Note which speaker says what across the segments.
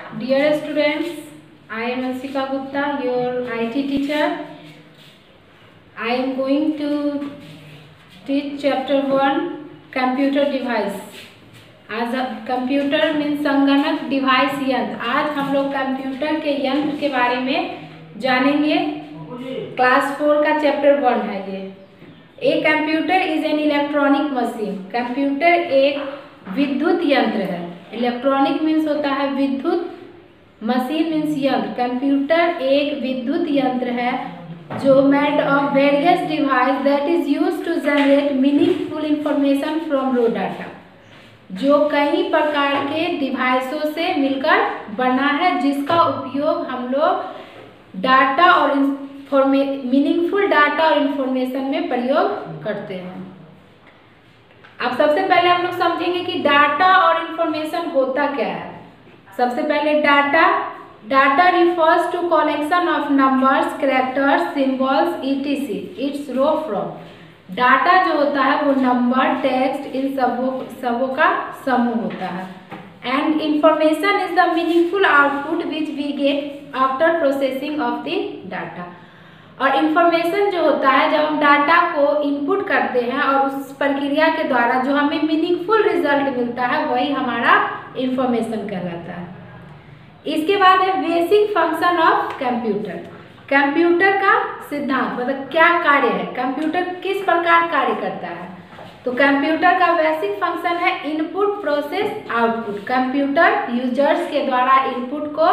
Speaker 1: Dear students, I am Asika Gupta, your IT teacher. I am going to teach chapter 1, computer device. आज computer means संगणक device यंत्र। आज हम लोग computer के यंत्र के बारे में जानेंगे। क्लास 4 का चैप्टर 1 है ये। ए computer is an electronic machine. Computer एक विद्युत यंत्र है। इलेक्ट्रॉनिक मीन्स होता है विद्युत, मशीन मीन्स यंत्र। कंप्यूटर एक विद्युत यंत्र है जो made of various device that is used to generate meaningful information from raw data, जो कई प्रकार के डिवाइसों से मिलकर बना है जिसका उपयोग हम लोग डाटा और मीनिंगफुल डाटा और इंफॉर्मेशन में प्रयोग करते हैं। अब सबसे पहले हम लोग समझेंगे कि डाटा और इंफॉर्मेशन होता क्या है। सबसे पहले data refers to collection of numbers, characters, symbols etc. It's raw from. Data जो होता है वो नंबर, टेक्स्ट, इन सबों का समूह होता है। And information is the meaningful output which we get after processing of the data. और इंफॉर्मेशन जो होता है जब हम डाटा को इनपुट करते हैं और उस प्रक्रिया के द्वारा जो हमें मीनिंगफुल रिजल्ट मिलता है वही हमारा इंफॉर्मेशन कहलाता है। इसके बाद है basic function of computer. Computer का सिद्धांत मतलब क्या कार्य है, कंप्यूटर किस प्रकार कार्य करता है। तो कंप्यूटर का बेसिक फंक्शन है input, process, output. Computer users के द्वारा इनपुट को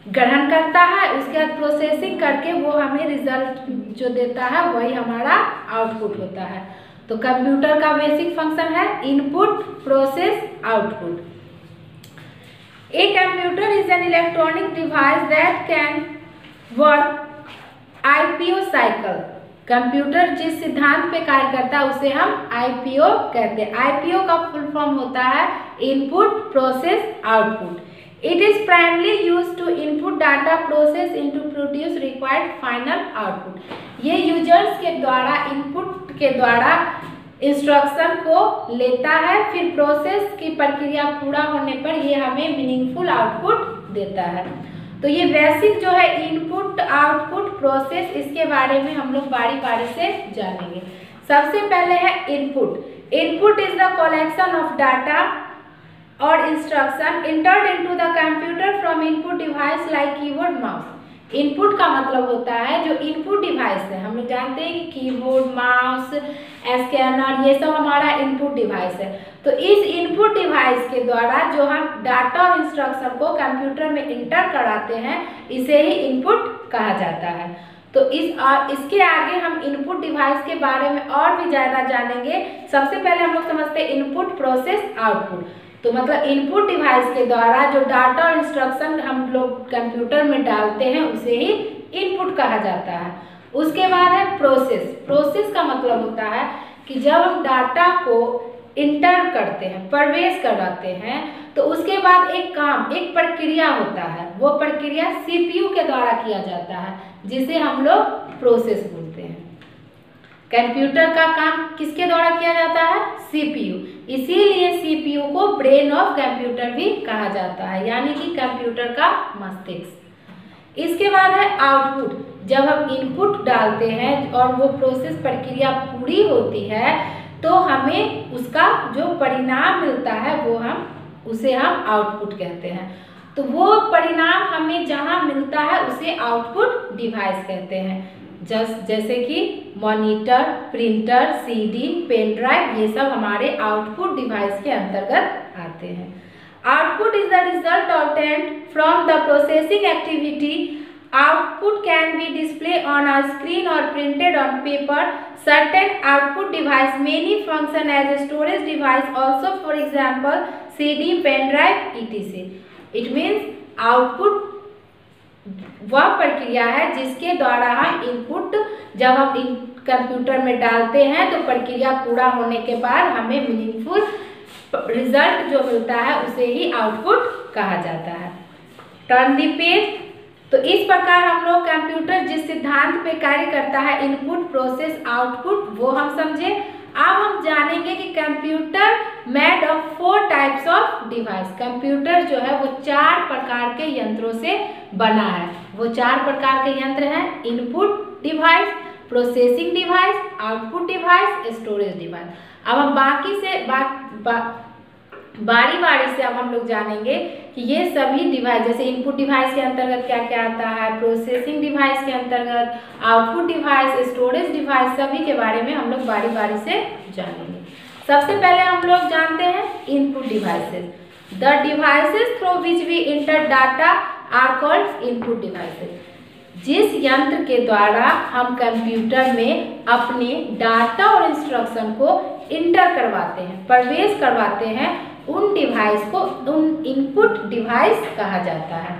Speaker 1: ग्रहण करता है, उसके बाद प्रोसेसिंग करके वो हमें रिजल्ट जो देता है वही हमारा आउटपुट होता है। तो कंप्यूटर का बेसिक फंक्शन है input, process, output. A computer is an electronic device that can work IPO cycle। Computer जिस सिद्धांत पे कार्य करता है उसे हम IPO कहते हैं। IPO का फुल फॉर्म होता है input, process, output. It is primarily used to input data, process into produce required final output. ये यूजर्स के द्वारा इनपुट के द्वारा इंस्ट्रक्शन को लेता है, फिर प्रोसेस की प्रक्रिया पूरा होने पर ये हमें मीनिंगफुल आउटपुट देता है। तो ये बेसिक जो है इनपुट, आउटपुट, प्रोसेस, इसके बारे में हम लोग बारी बारी से जानेंगे। सबसे पहले है input. Input is the collection of data और instruction entered into the computer from input device like keyboard, mouse. Input का मतलब होता है जो इनपुट डिवाइस है, हम लोग जानते हैं कि कीबोर्ड, माउस, स्कैनर, ये सब हमारा इनपुट डिवाइस है। तो इस इनपुट डिवाइस के द्वारा जो हम डाटा और इंस्ट्रक्शन को कंप्यूटर में इंटर कराते हैं इसे ही इनपुट कहा जाता है। तो इसके आगे हम इनपुट डिवाइस के बारे में और भी ज़्यादा जानेंगे। सबसे पहले हम लोग समझते हैं इनपुट, प्रोसेस, आउटपुट। तो मतलब इनपुट डिवाइस के द्वारा जो डाटा और इंस्ट्रक्शन हम लोग कंप्यूटर में डालते हैं उसे ही इनपुट कहा जाता है। उसके बाद है प्रोसेस। प्रोसेस का मतलब होता है कि जब हम डाटा को इंटर करते हैं, प्रवेश कराते हैं, तो उसके बाद एक काम, एक प्रक्रिया होता है, वो प्रक्रिया CPU के द्वारा किया जाता है जिसे हम लोग प्रोसेस बोलते हैं। कंप्यूटर का काम किसके द्वारा किया जाता है? CPU। इसीलिए CPU को ब्रेन ऑफ कंप्यूटर भी कहा जाता है, यानी कि कंप्यूटर का मस्तिष्क। इसके बाद है आउटपुट। जब हम इनपुट डालते हैं और वो प्रोसेस प्रक्रिया पूरी होती है तो हमें उसका जो परिणाम मिलता है उसे हम आउटपुट कहते हैं। तो वो परिणाम हमें जहाँ मिलता है उसे आउटपुट डिवाइस कहते हैं। जैसे कि monitor, printer, CD, pen drive, ये सब हमारे आउटपुट डिवाइस के अंतर्गत आते हैं। Output is the result obtained from the processing activity. Output can be display on a screen और printed on paper. Certain output device many function as a storage device also, for example CD, pen drive etc. It means output वह प्रक्रिया है जिसके द्वारा हम input जब हम computer में डालते हैं तो प्रक्रिया पूरा होने के बाद हमें मीनिंगफुल रिजल्ट जो मिलता है उसे ही आउटपुट कहा जाता है। Turn the page. तो इस प्रकार हम लोग कंप्यूटर जिस सिद्धांत पे कार्य करता है इनपुट, प्रोसेस, आउटपुट, वो हम समझे। अब हम जानेंगे कि computer made of 4 types of device. Computer जो है वो 4 प्रकार के यंत्रों से बना है। वो 4 प्रकार के यंत्र हैं input device, processing device, output device, storage device. अब हम बाकी से बारी बारी से अब हम लोग जानेंगे कि ये सभी डिवाइस, जैसे इनपुट डिवाइस के अंतर्गत क्या क्या आता है, प्रोसेसिंग डिवाइस के अंतर्गत, आउटपुट डिवाइस, स्टोरेज डिवाइस, सभी के बारे में हम लोग बारी बारी से जानेंगे। सबसे पहले हम लोग जानते हैं input devices. The devices through which we enter data are called input devices. जिस यंत्र के द्वारा हम कंप्यूटर में अपने डाटा और इंस्ट्रक्शन को इंटर करवाते हैं, प्रवेश करवाते हैं, उन डिवाइस को उन इनपुट डिवाइस कहा जाता है।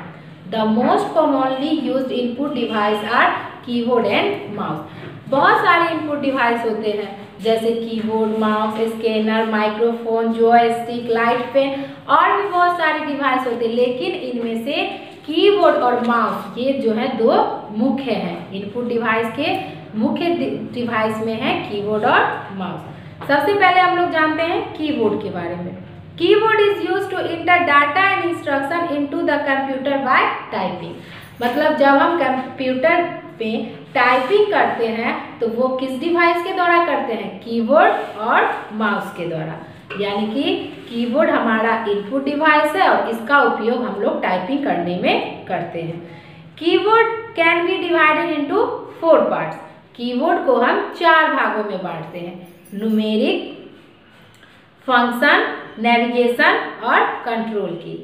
Speaker 1: The most commonly used input device are keyboard and mouse. बहुत सारे इनपुट डिवाइस होते हैं जैसे keyboard, mouse, scanner, microphone, joystick, light pen और भी बहुत सारे डिवाइस होते हैं, लेकिन इनमें से कीबोर्ड और माउस ये जो है 2 मुख्य हैं। इनपुट डिवाइस के मुख्य डिवाइस में है कीबोर्ड और माउस। सबसे पहले हम लोग जानते हैं कीबोर्ड के बारे में। Keyboard is used to enter data and instruction into the computer by typing. मतलब जब हम कंप्यूटर पे टाइपिंग करते हैं तो वो किस डिवाइस के द्वारा करते हैं, कीबोर्ड और माउस के द्वारा। यानी कि कीबोर्ड हमारा इनपुट डिवाइस है और इसका उपयोग हम लोग टाइपिंग करने में करते हैं। Keyboard can be divided into 4 parts. Keyboard को हम 4 भागों में बांटते हैं, न्यूमेरिक, फंक्शन, नेविगेशन और कंट्रोल की।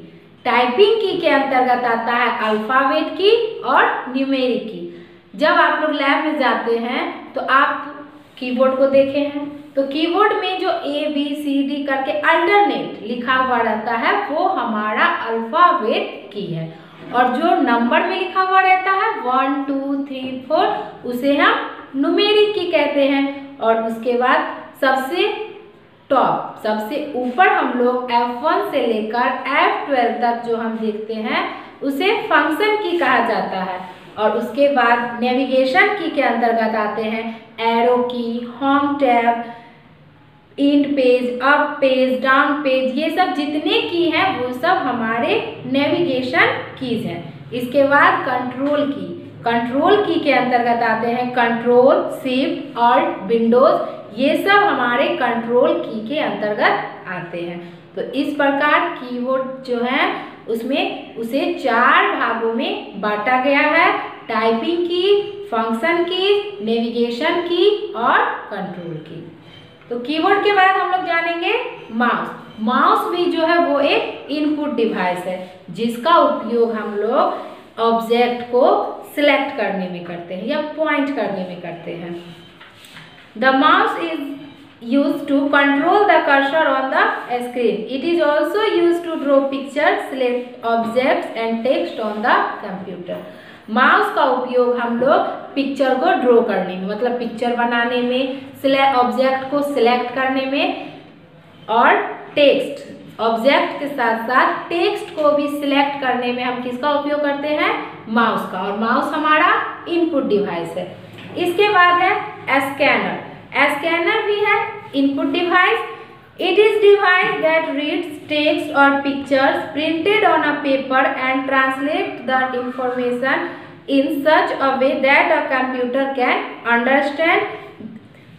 Speaker 1: टाइपिंग की के अंतर्गत आता है अल्फाबेट की और न्यूमेरिक की। जब आप लोग लैब में जाते हैं तो आप कीबोर्ड को देखे हैं, तो कीबोर्ड में जो ABCD करके अल्टरनेट लिखा हुआ रहता है वो हमारा अल्फाबेट की है, और जो नंबर में लिखा हुआ रहता है 1 2 3 4 उसे हम न्यूमेरिक की कहते हैं। और उसके बाद सबसे टॉप, सबसे ऊपर हम लोग F1 से लेकर F12 तक जो हम देखते हैं उसे फंक्शन की कहा जाता है। और उसके बाद नेविगेशन की के अंतर्गत आते हैं arrow key, home tab, end page, up page, down page, ये सब जितने की हैं वो सब हमारे नेविगेशन कीज हैं। इसके बाद कंट्रोल की, कंट्रोल की के अंतर्गत आते हैं कंट्रोल, शिफ्ट, ऑल्ट, विंडोज, ये सब हमारे कंट्रोल की के अंतर्गत आते हैं। तो इस प्रकार कीबोर्ड जो है उसमें उसे 4 भागों में बांटा गया है, टाइपिंग की, फंक्शन की, नेविगेशन की और कंट्रोल की। तो कीबोर्ड के बाद हम लोग जानेंगे माउस। माउस भी जो है वो एक इनपुट डिवाइस है जिसका उपयोग हम लोग ऑब्जेक्ट को सिलेक्ट करने में करते हैं या पॉइंट करने में करते हैं। The mouse is used to control the cursor on the screen. It is also used to draw pictures, select objects and text on the computer. Mouse का उपयोग हम लोग पिक्चर को ड्रॉ करने में, मतलब पिक्चर बनाने में, ऑब्जेक्ट को सिलेक्ट करने में और टेक्स्ट, ऑब्जेक्ट के साथ साथ टेक्स्ट को भी सिलेक्ट करने में हम किसका उपयोग करते हैं, माउस का। और माउस हमारा इनपुट डिवाइस है। इसके बाद है स्कैनर। स्कैनर भी है input device. It is device that reads text और pictures printed on a paper and translate the information in such a way that a computer can understand.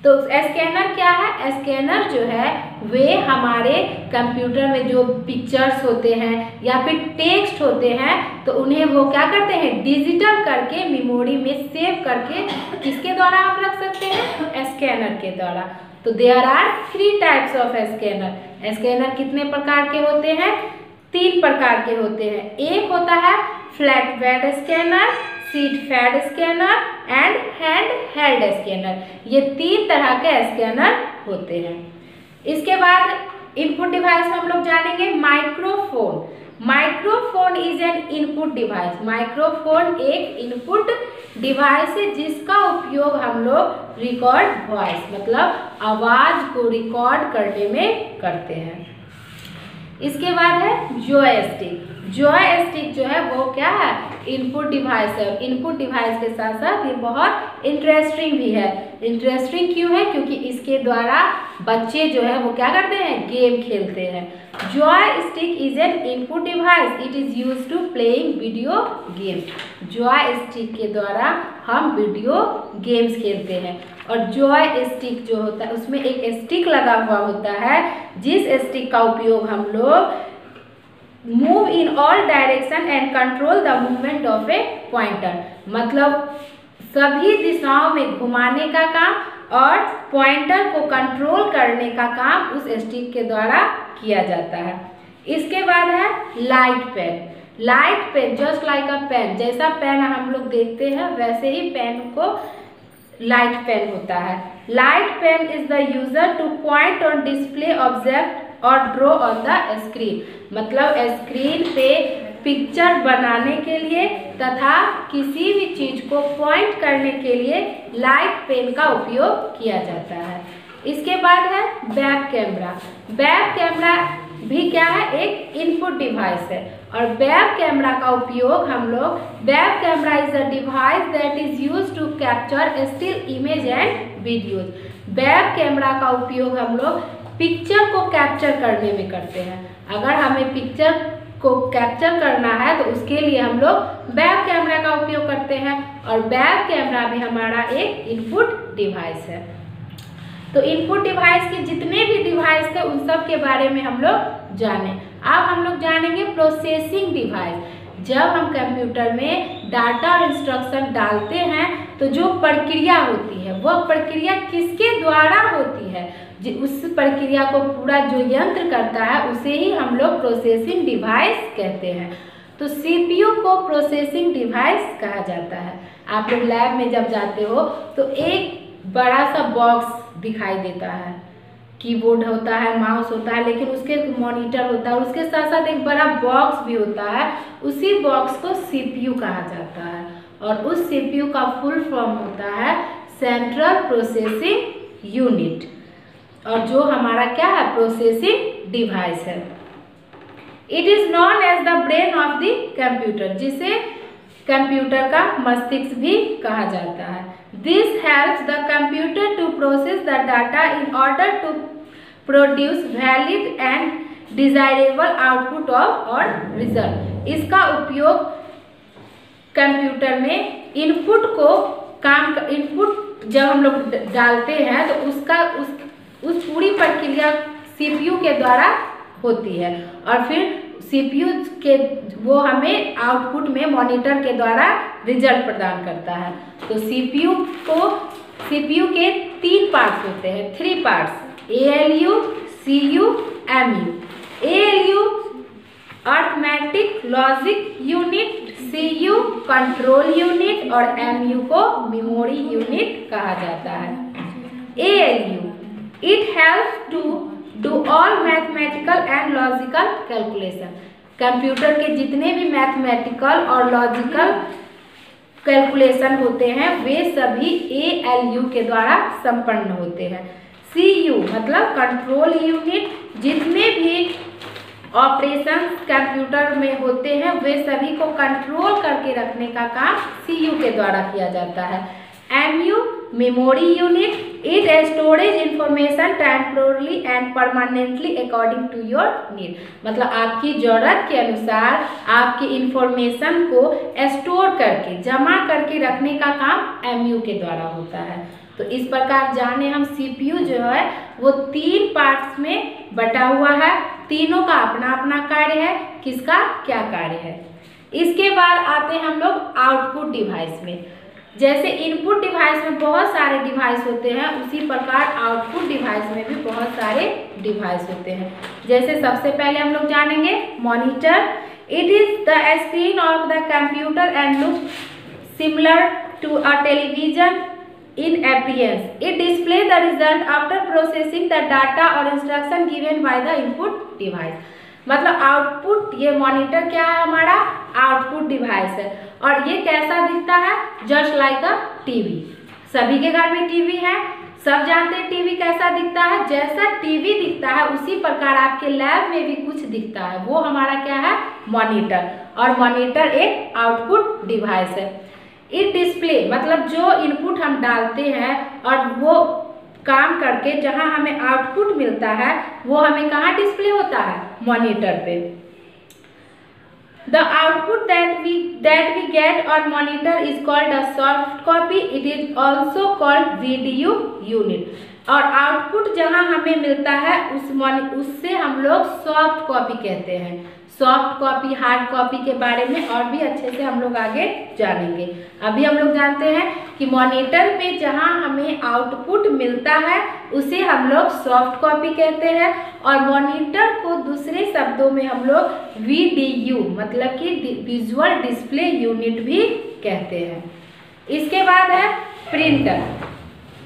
Speaker 1: तो scanner क्या है, स्कैनर जो है वे हमारे कंप्यूटर में जो पिक्चर्स होते हैं या फिर टेक्स्ट होते हैं तो उन्हें वो क्या करते हैं, डिजिटल करके मेमोरी में सेव करके किसके द्वारा हम रख सकते हैं, स्कैनर के द्वारा। तो there are 3 types of scanner. Scanner कितने प्रकार के होते हैं, 3 प्रकार के होते हैं। एक होता है flat bed scanner, sheet fed scanner and hand held scanner. ये 3 तरह के स्कैनर होते हैं। इसके बाद इनपुट डिवाइस में हम लोग जानेंगे microphone. Microphone is an input device. Microphone एक इनपुट डिवाइस है जिसका उपयोग हम लोग रिकॉर्ड वॉइस, मतलब आवाज को रिकॉर्ड करने में करते हैं। इसके बाद है जॉयस्टिक। जॉयस्टिक जो है वो क्या है, इनपुट डिवाइस है। इनपुट डिवाइस के साथ साथ ये बहुत इंटरेस्टिंग भी है। इंटरेस्टिंग क्यों है, क्योंकि इसके द्वारा बच्चे जो है वो क्या करते हैं, गेम खेलते हैं। Joystick is an input device, it is used to playing video games. Joystick के द्वारा हम वीडियो गेम्स खेलते हैं। और जॉयस्टिक जो होता है उसमें एक स्टिक लगा हुआ होता है, जिस स्टिक का उपयोग हम लोग move in all direction and control the movement of A pointer, मतलब सभी दिशाओं में घुमाने का काम और पॉइंटर को कंट्रोल करने का काम उस स्टिक के द्वारा किया जाता है। इसके बाद है light pen. Light pen just like a pen, जैसा पेन हम लोग देखते हैं वैसे ही पेन को लाइट पेन होता है। Light pen is the user to point on display object और ड्रॉ ऑन द स्क्रीन, मतलब स्क्रीन पे पिक्चर बनाने के लिए तथा किसी भी चीज को पॉइंट करने के लिए लाइट पेन का उपयोग किया जाता है। इसके बाद है बैक कैमरा। बैक कैमरा भी क्या है, एक इनपुट डिवाइस है। और बैक कैमरा का उपयोग हम लोग, back camera is a device that is used to capture still image and videos. Back camera का उपयोग हम लोग पिक्चर को कैप्चर करने में करते हैं। अगर हमें पिक्चर को कैप्चर करना है तो उसके लिए हम लोग बैक कैमरा का उपयोग करते हैं। और बैक कैमरा भी हमारा एक इनपुट डिवाइस है। तो इनपुट डिवाइस के जितने भी डिवाइस थे उन सब के बारे में हम लोग जाने। अब हम लोग जानेंगे प्रोसेसिंग डिवाइस। जब हम कंप्यूटर में डाटा और इंस्ट्रक्शन डालते हैं तो जो प्रक्रिया होती है वह प्रक्रिया किसके द्वारा होती है, उस प्रक्रिया को पूरा जो यंत्र करता है उसे ही हम लोग प्रोसेसिंग डिवाइस कहते हैं। तो सीपीयू को प्रोसेसिंग डिवाइस कहा जाता है। आप लोग लैब में जब जाते हो तो एक बड़ा सा बॉक्स दिखाई देता है, कीबोर्ड होता है, माउस होता है, लेकिन उसके मॉनिटर होता है, उसके साथ साथ एक बड़ा बॉक्स भी होता है। उसी बॉक्स को सीपीयू कहा जाता है और उस सीपीयू का फुल फॉर्म होता है सेंट्रल प्रोसेसिंग यूनिट, और जो हमारा क्या है, प्रोसेसिंग डिवाइस है। It is known as the brain of the computer, जिसे कंप्यूटर का मस्तिष्क भी कहा जाता है। This helps the computer to process the data in order to produce valid and desirable output of और रिजल्ट। इसका उपयोग कंप्यूटर में इनपुट जब हम लोग डालते हैं तो उसका उस पूरी प्रक्रिया सीपीयू के द्वारा होती है और फिर सीपीयू के वो हमें आउटपुट में मॉनिटर के द्वारा रिजल्ट प्रदान करता है। तो सीपीयू के 3 पार्ट्स होते हैं, 3 parts, ALU, CU, MU. ALU arithmetic logic unit, CU control unit और एमयू को मेमोरी यूनिट कहा जाता है। ALU it helps to do all mathematical and logical calculation. Computer के जितने भी मैथमेटिकल और लॉजिकल कैलकुलेशन होते हैं वे सभी एएलयू के द्वारा संपन्न होते हैं। सीयू मतलब कंट्रोल यूनिट, जितने भी ऑपरेशन कंप्यूटर में होते हैं वे सभी को कंट्रोल करके रखने का काम सीयू के द्वारा किया जाता है। MU memory unit, it storage information temporarily and permanently according to your need, मतलब आपकी जरूरत के अनुसार आपकी इंफॉर्मेशन को स्टोर करके जमा करके रखने का काम एमयू के द्वारा होता है। तो इस प्रकार जाने हम सीपीयू जो है वो 3 पार्ट्स में बटा हुआ है, तीनों का अपना अपना कार्य है, किसका क्या कार्य है। इसके बाद आते हैं हम लोग आउटपुट डिवाइस में। जैसे इनपुट डिवाइस में बहुत सारे डिवाइस होते हैं उसी प्रकार आउटपुट डिवाइस में भी बहुत सारे डिवाइस होते हैं। जैसे सबसे पहले हम लोग जानेंगे monitor. It is the screen of the computer and look similar to a television in appearance. It display the result after processing the data or instruction given by the input device. मतलब output, ये monitor क्या है, हमारा output device है और ये कैसा दिखता है, जस्ट लाइक अ टीवी। सभी के घर में टीवी है, सब जानते हैं टीवी कैसा दिखता है, जैसा टीवी दिखता है उसी प्रकार आपके लैब में भी कुछ दिखता है, वो हमारा क्या है, मॉनिटर। और मॉनिटर एक आउटपुट डिवाइस है। इट डिस्प्ले मतलब जो इनपुट हम डालते हैं और वो काम करके जहां हमें आउटपुट मिलता है वो हमें कहाँ डिस्प्ले होता है, मॉनिटर पे। The output that we get on monitor is called a soft copy. It is also called VDU unit. और आउटपुट जहां हमें मिलता है उससे हम लोग सॉफ्ट कॉपी कहते हैं। सॉफ्ट कॉपी, हार्ड कॉपी के बारे में और भी अच्छे से हम लोग आगे जानेंगे। अभी हम लोग जानते हैं कि मॉनिटर पे जहां हमें आउटपुट मिलता है उसे हम लोग सॉफ्ट कॉपी कहते हैं, और मॉनिटर को दूसरे शब्दों में हम लोग VDU मतलब कि विजुअल डिस्प्ले यूनिट भी कहते हैं। इसके बाद है प्रिंटर।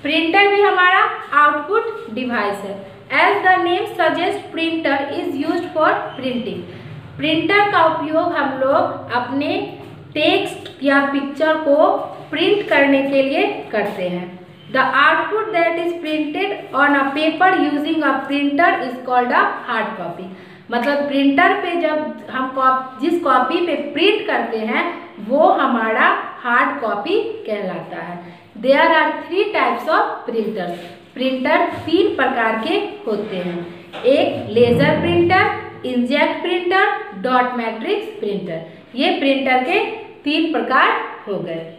Speaker 1: प्रिंटर भी हमारा आउटपुट डिवाइस है। As the name suggest, printer is used for printing. Printer का उपयोग हम लोग अपने टेक्स्ट या पिक्चर को प्रिंट करने के लिए करते हैं। The output that is printed on a paper using a printer is called a hard copy. मतलब प्रिंटर पे जब हम जिस कॉपी पे प्रिंट करते हैं वो हमारा हार्ड कॉपी कहलाता है। There are 3 types of printer. Printer 3 प्रकार के होते हैं। एक laser printer, inkjet printer, dot matrix printer. ये प्रिंटर के 3 प्रकार हो गए।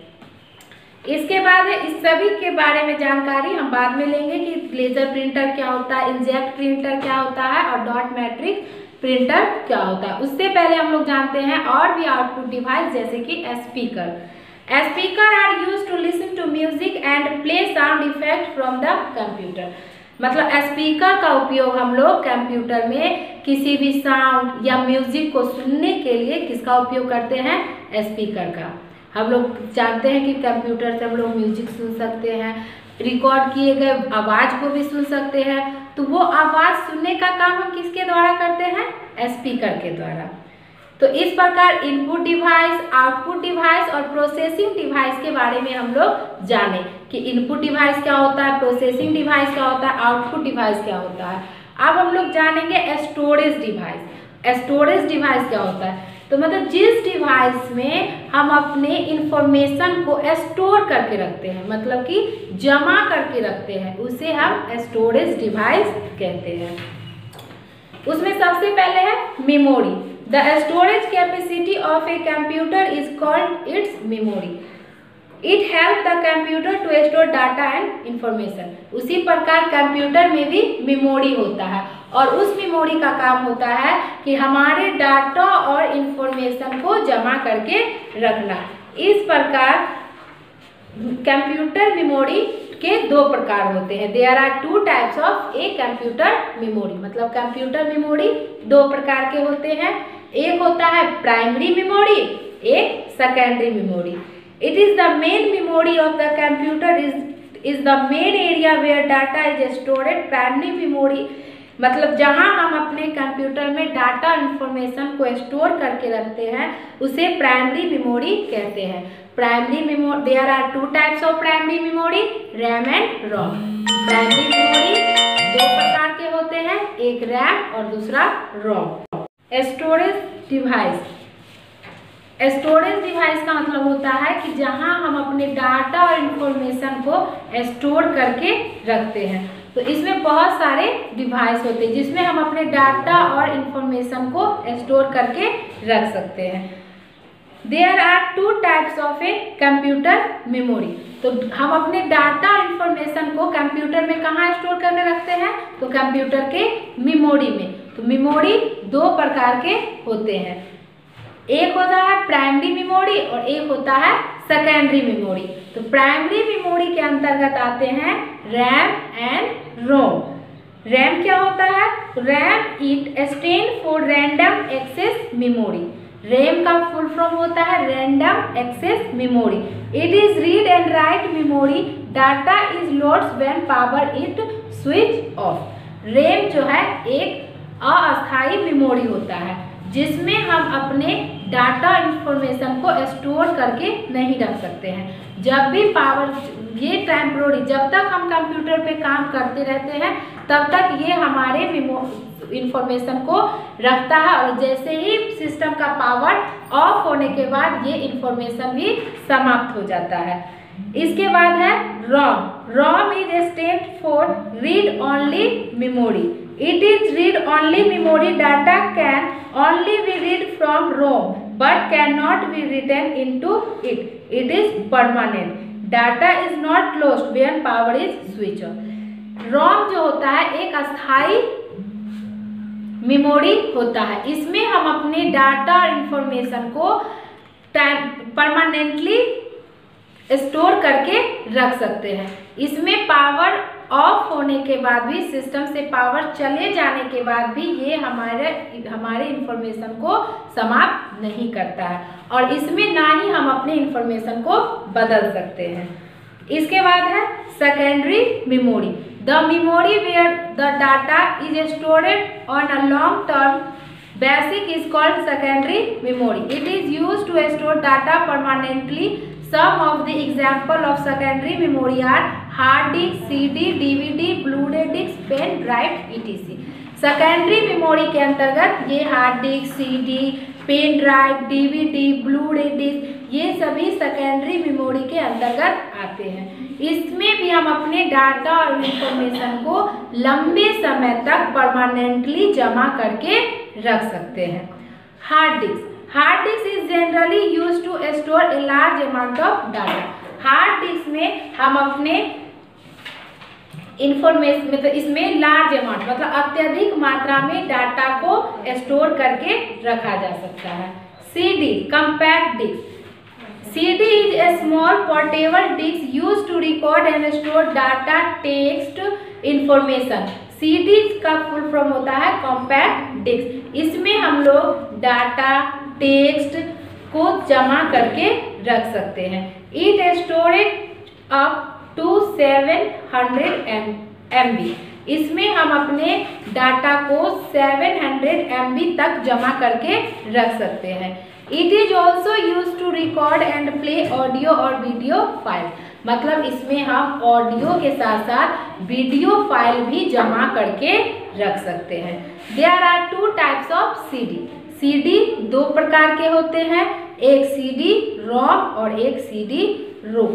Speaker 1: इसके बाद है, इस सभी के बारे में जानकारी हम बाद में लेंगे कि लेजर प्रिंटर क्या होता है, इंकजेट प्रिंटर क्या होता है और डॉट मैट्रिक्स प्रिंटर क्या होता है। उससे पहले हम लोग जानते हैं और भी आउटपुट डिवाइस जैसे कि speaker. Speaker are used to listen to music and play sound effect from the computer. मतलब स्पीकर का उपयोग हम लोग कंप्यूटर में किसी भी साउंड या म्यूजिक को सुनने के लिए किसका उपयोग करते हैं, स्पीकर का। हम लोग जानते हैं कि कंप्यूटर से हम लोग म्यूजिक सुन सकते हैं, रिकॉर्ड किए गए आवाज़ को भी सुन सकते हैं। तो वो आवाज़ सुनने का काम हम किसके द्वारा करते हैं, स्पीकर के द्वारा। तो इस प्रकार इनपुट डिवाइस, आउटपुट डिवाइस और प्रोसेसिंग डिवाइस के बारे में हम लोग जाने कि इनपुट डिवाइस क्या होता है, प्रोसेसिंग डिवाइस क्या होता है, आउटपुट डिवाइस क्या होता है। अब हम लोग जानेंगे स्टोरेज डिवाइस। स्टोरेज डिवाइस क्या होता है, तो मतलब जिस डिवाइस में हम अपने इंफॉर्मेशन को स्टोर करके रखते हैं, मतलब कि जमा करके रखते हैं, उसे हम स्टोरेज डिवाइस कहते हैं। उसमें सबसे पहले है memory. The storage capacity of a computer is called its memory. It help the computer to store data and information. उसी प्रकार कंप्यूटर में भी मेमोरी होता है और उस मेमोरी का काम होता है कि हमारे डाटा और इंफॉर्मेशन को जमा करके रखना। इस प्रकार कंप्यूटर मेमोरी के 2 प्रकार होते हैं। There are 2 types of a computer memory. मतलब कंप्यूटर मेमोरी 2 प्रकार के होते हैं। एक होता है प्राइमरी मेमोरी, एक secondary memory. It is the main memory of the computer is the main area where data is stored. Primary memory मतलब जहां हम अपने कंप्यूटर में डाटा इंफॉर्मेशन को स्टोर करके रखते हैं उसे प्राइमरी मेमोरी कहते हैं। Primary memory, there are 2 types of primary memory, RAM and ROM. Primary memory 2 प्रकार के होते हैं, एक रैम और दूसरा ROM. Storage device. Storage device का मतलब होता है कि जहां हम अपने डाटा और इंफॉर्मेशन को स्टोर करके रखते हैं। तो इसमें बहुत सारे डिवाइस होते हैं जिसमें हम अपने डाटा और इंफॉर्मेशन को स्टोर करके रख सकते हैं। There are 2 types of a computer memory. तो हम अपने डाटा और इंफॉर्मेशन को कंप्यूटर में कहाँ स्टोर करके रखते हैं, तो कंप्यूटर के मेमोरी में। तो मेमोरी 2 प्रकार के होते हैं, एक होता है प्राइमरी मेमोरी और एक होता है सेकेंडरी मेमोरी। तो प्राइमरी मेमोरी के अंतर्गत आते हैं रैम एंड रोम। रैम क्या होता है, RAM it stand for random access memory. RAM का फुल फॉर्म होता है random access memory. It is read and write memory, data is loads when power it switch off. RAM जो है एक अस्थायी मेमोरी होता है जिसमें हम अपने डाटा इंफॉर्मेशन को स्टोर करके नहीं रख सकते हैं। जब भी पावर, ये टेम्पोररी, जब तक हम कंप्यूटर पे काम करते रहते हैं तब तक ये हमारे इंफॉर्मेशन को रखता है, और जैसे ही सिस्टम का पावर ऑफ होने के बाद ये इंफॉर्मेशन भी समाप्त हो जाता है। इसके बाद है ROM. ROM is stand for read only memory. It is read only memory. Data can only be read from ROM but cannot be written into it. It is permanent. Data is not lost when power is switched on. ROM जो होता है एक अस्थाई memory होता है। इसमें हम अपने डाटा इंफॉर्मेशन को परमानेंटली स्टोर करके रख सकते हैं। इसमें पावर ऑफ होने के बाद भी, सिस्टम से पावर चले जाने के बाद भी ये हमारे इंफॉर्मेशन को समाप्त नहीं करता है, और इसमें ना ही हम अपने इंफॉर्मेशन को बदल सकते हैं। इसके बाद है secondary memory. The memory where the data is stored on a long term basis is called secondary memory. It is used to store data permanently. Some of the example of secondary memory are hard disk, CD, DVD, Blu-ray disc, pen drive, etc. Secondary memory के अंतर्गत ये hard disk, CD, pen drive, DVD, blu-ray disc, ये सभी secondary memory के अंतर्गत आते हैं. इसमें भी हम अपने डाटा और इंफॉर्मेशन को लंबे समय तक परमानेंटली जमा करके रख सकते हैं. Hard disk is generally used to store a large amount of data. Hard disk में हम अपने इंफॉर्मेशन, मतलब इसमें लार्ज अमाउंट मतलब अत्यधिक मात्रा में डाटा को स्टोर करके रखा जा सकता है. CD compact disc. CD is a small portable disk used to record and store data, text, information. CD का फुल फॉर्म होता है कॉम्पैक्ट डिस्क. इसमें हम लोग डाटा, टेक्स्ट को जमा करके रख सकते हैं. It stored up to 700 MB. इसमें हम अपने डाटा को 700 MB तक जमा करके रख सकते हैं. It is also used to record and play audio और वीडियो फाइल. मतलब इसमें हम ऑडियो के साथ साथ वीडियो फाइल भी जमा करके रख सकते हैं. There are two types of CD. CD दो प्रकार के होते हैं, एक CD ROM और एक CD ROM.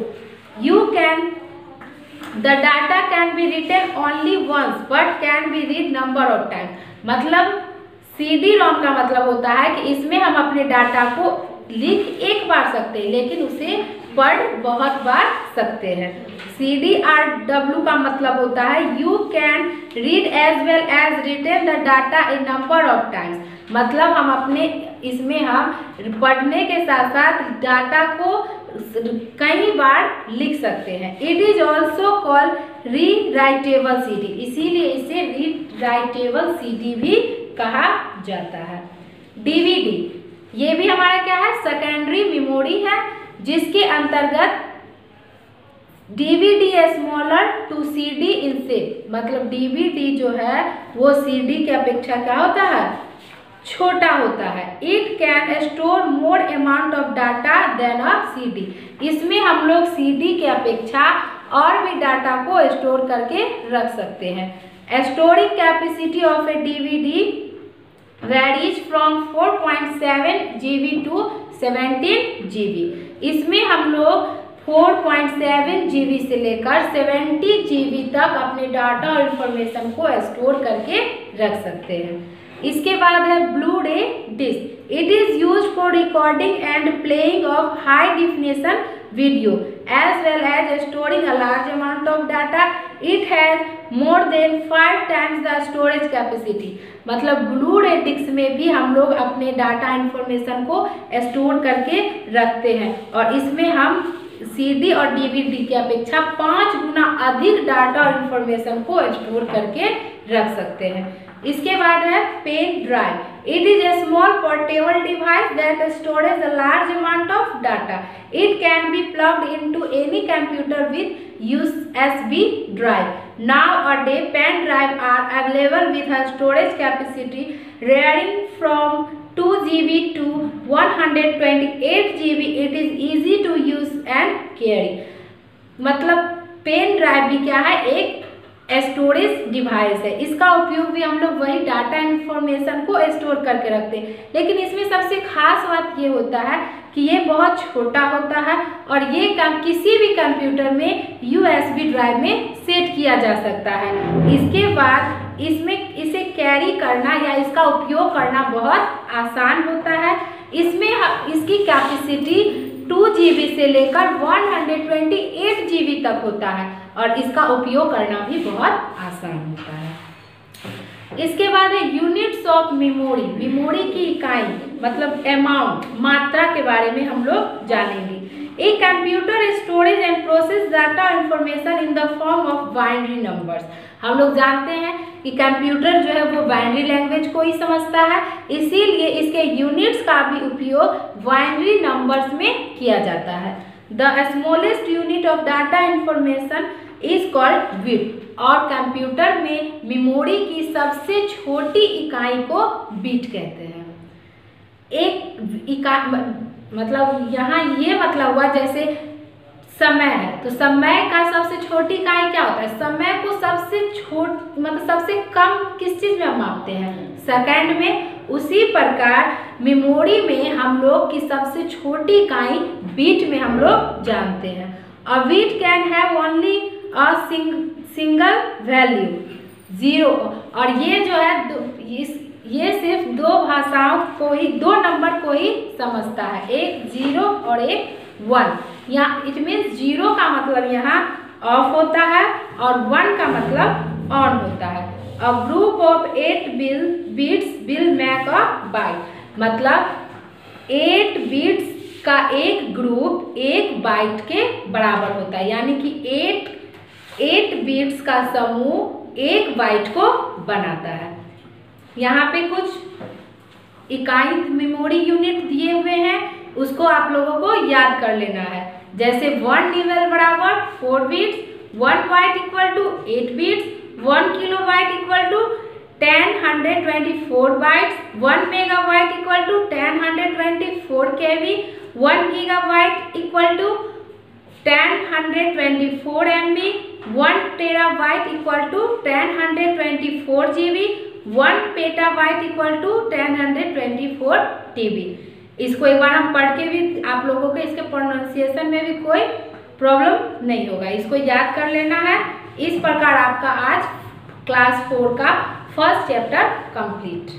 Speaker 1: The data can be written only once but can be read number of times. मतलब CD ROM का मतलब होता है कि इसमें हम अपने डाटा को लिख एक बार सकते हैं लेकिन उसे पढ़ बहुत बार सकते हैं. CDRW का मतलब होता है you can read as well as written the data a number of times. मतलब हम अपने इसमें हम पढ़ने के साथ साथ डाटा को कई बार लिख सकते हैं. It is also called rewritable CD. इसीलिए इसे रीराइटेबल CD भी कहा जाता है. DVD ये भी हमारा क्या है, सेकेंडरी मेमोरी है, जिसके अंतर्गत DVD smaller to CD in shape. मतलब DVD जो है वो CD की अपेक्षा क्या होता है, छोटा होता है. It can store more amount of data than a CD. इसमें हम लोग CD की अपेक्षा और भी डाटा को स्टोर करके रख सकते हैं. Storage capacity of A DVD varies from 4.7 GB to 17 GB. इसमें हम लोग 4.7 GB से लेकर 70 GB तक अपने डाटा और इंफॉर्मेशन को स्टोर करके रख सकते हैं. इसके बाद है blu-ray disc. It is used for recording and playing of high definition video as well as storing a large amount of data. It has more than 5 times the storage capacity. मतलब blu-ray disc में भी हम लोग अपने data information को store करके रखते हैं और इसमें हम CD और DVD की अपेक्षा 5 गुना अधिक डाटा और इंफॉर्मेशन को स्टोर करके रख सकते हैं. इसके बाद है pen drive. It is a small portable device that storage a large amount of data. It can be plugged into any computer with USB drive. Nowadays, pen drive are available with a storage capacity ranging from 2 GB to 128 GB, it is easy to use and carry। मतलब pen drive भी क्या है, एक storage device है। इसका उपयोग भी हम लोग वही डाटा इंफॉर्मेशन को स्टोर करके रखते हैं, लेकिन इसमें सबसे खास बात ये होता है कि ये बहुत छोटा होता है और ये किसी भी कंप्यूटर में USB ड्राइव में सेट किया जा सकता है। इसके बाद इसमें इसे कैरी करना या इसका उपयोग करना बहुत आसान होता है। इसमें इसकी कैपेसिटी 2 GB से लेकर 128 GB तक होता है और इसका उपयोग करना भी बहुत आसान होता है। इसके बाद है यूनिट्स ऑफ मेमोरी। मेमोरी की इकाई मतलब अमाउंट, मात्रा के बारे में हम लोग जानेंगे। A computer storage and process data information in the form of binary numbers. हम लोग जानते हैं कि कंप्यूटर जो है वो बाइनरी लैंग्वेज को ही समझता है, इसीलिए इसके यूनिट्स का भी उपयोग बाइनरी नंबर्स में किया जाता है। The smallest unit of data information is called bit. और कंप्यूटर में मेमोरी की सबसे छोटी इकाई को बिट कहते हैं। एक इकाई मतलब यहाँ ये मतलब हुआ जैसे समय है, तो समय का सबसे छोटी इकाई क्या होता है, समय को सबसे मतलब सबसे कम किस चीज में हम मापते हैं, सेकंड में। उसी प्रकार मेमोरी में हम लोग की सबसे छोटी इकाई बिट में हम लोग जानते हैं। A bit can have only a single value 0। और ये जो है ये सिर्फ दो भाषाओं को ही, दो नंबर को ही समझता है, एक 0 और एक 1। यहाँ इट मीन्स 0 का मतलब यहाँ ऑफ होता है और 1 का मतलब ऑन होता है। A group of 8 bits will make a byte. मतलब 8 बिट्स का एक ग्रुप 1 बाइट के बराबर होता है, यानी कि 8 बिट्स का समूह 1 बाइट को बनाता है। यहाँ पे कुछ इकाई मेमोरी यूनिट दिए हुए हैं, उसको आप लोगों को याद कर लेना है। जैसे 1 निबल बराबर 4 bits, 1 byte equal to 8 bits, 1 kilobyte equal to 1024 bytes, 1 megabyte equal to 1024 KB, 1 gigabyte equal to 1024 MB, 1 terabyte equal to 1024 GB, 1 petabyte equal to 1024 TB। इसको एक बार हम पढ़ के भी आप लोगों को इसके प्रोनाउंसिएशन में भी कोई प्रॉब्लम नहीं होगा, इसको याद कर लेना है। इस प्रकार आपका आज क्लास 4 का फर्स्ट चैप्टर कंप्लीट।